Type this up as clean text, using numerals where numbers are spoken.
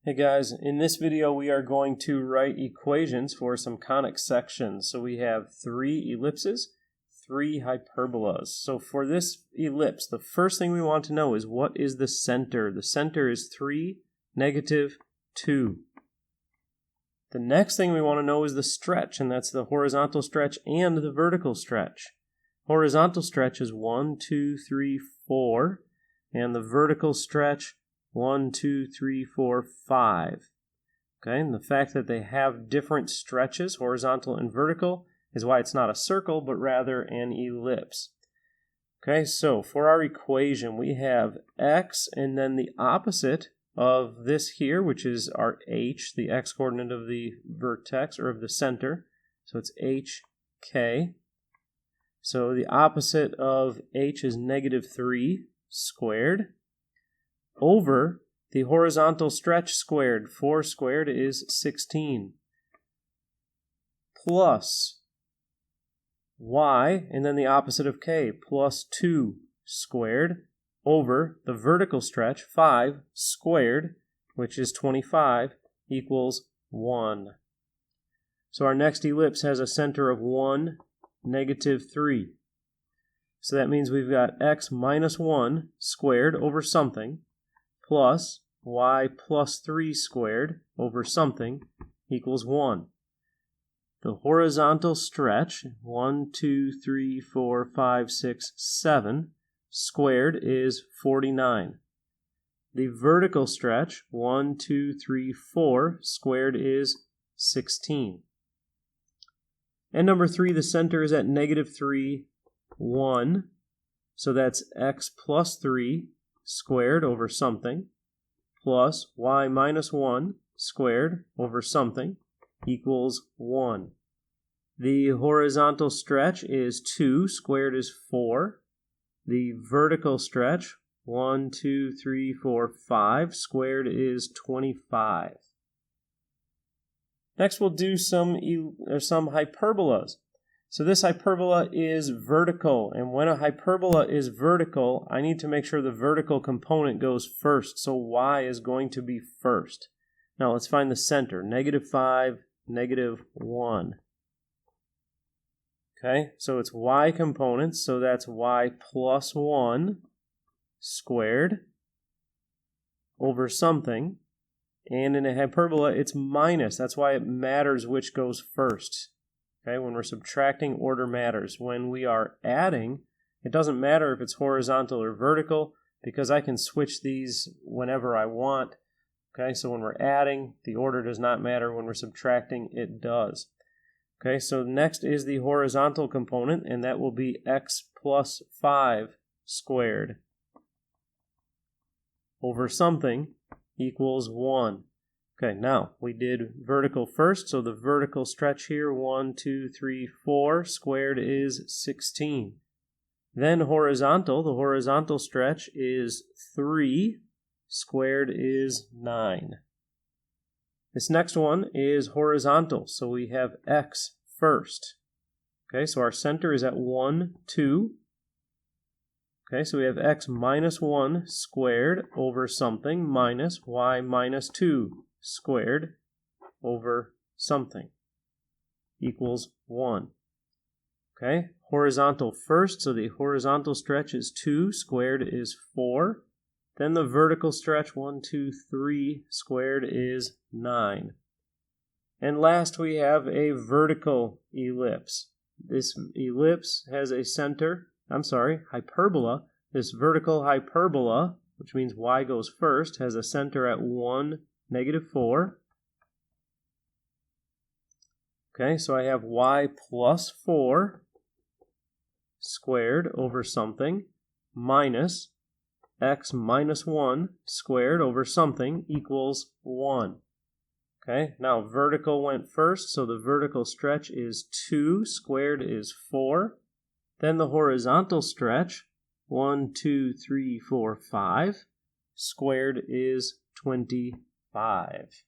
Hey guys, in this video we are going to write equations for some conic sections. So we have 3 ellipses, 3 hyperbolas. So for this ellipse, the first thing we want to know is what is the center? The center is 3, -2. The next thing we want to know is the stretch, and that's the horizontal stretch and the vertical stretch. Horizontal stretch is 1, 2, 3, 4, and the vertical stretch 1, 2, 3, 4, 5. Okay, and the fact that they have different stretches, horizontal and vertical, is why it's not a circle, but rather an ellipse. Okay, so for our equation, we have x and then the opposite of this here, which is our h, the x-coordinate of the vertex, or of the center. So it's hk. So the opposite of h is -3 squared, over the horizontal stretch squared. 4 squared is 16. Plus y, and then the opposite of k, plus 2 squared, over the vertical stretch, 5 squared, which is 25, equals 1. So our next ellipse has a center of 1, -3. So that means we've got x minus 1 squared over something, plus y plus 3 squared over something equals 1. The horizontal stretch, 1, 2, 3, 4, 5, 6, 7, squared is 49. The vertical stretch, 1, 2, 3, 4, squared is 16. And number 3, the center is at -3, 1. So that's x plus 3 squared over something, plus y minus 1 squared over something equals 1. The horizontal stretch is 2, squared is 4. The vertical stretch, 1, 2, 3, 4, 5, squared is 25. Next we'll do some hyperbolas. So this hyperbola is vertical, and when a hyperbola is vertical, I need to make sure the vertical component goes first, so y is going to be first. Now let's find the center, -5, -1. Okay, so it's y components, so that's y plus 1 squared over something, and in a hyperbola it's minus, that's why it matters which goes first. Okay, when we're subtracting, order matters. When we are adding, it doesn't matter if it's horizontal or vertical, because I can switch these whenever I want. Okay, so when we're adding, the order does not matter. When we're subtracting, it does. Okay, so next is the horizontal component, and that will be x plus 5 squared over something equals 1. Okay, now we did vertical first, so the vertical stretch here, 1, 2, 3, 4, squared is 16. Then horizontal, the horizontal stretch is 3, squared is 9. This next one is horizontal, so we have x first. Okay, so our center is at 1, 2. Okay, so we have x minus 1 squared over something minus y minus 2 squared over something equals 1. Okay, horizontal first, so the horizontal stretch is 2, squared is 4. Then the vertical stretch, 1, 2, 3, squared is 9. And last we have a vertical ellipse. This ellipse has a center, hyperbola. This vertical hyperbola, which means y goes first, has a center at 1, -4. Okay, so I have y plus 4 squared over something minus x minus 1 squared over something equals 1. Okay, now vertical went first, so the vertical stretch is 2, squared is 4. Then the horizontal stretch, 1, 2, 3, 4, 5, squared is 25.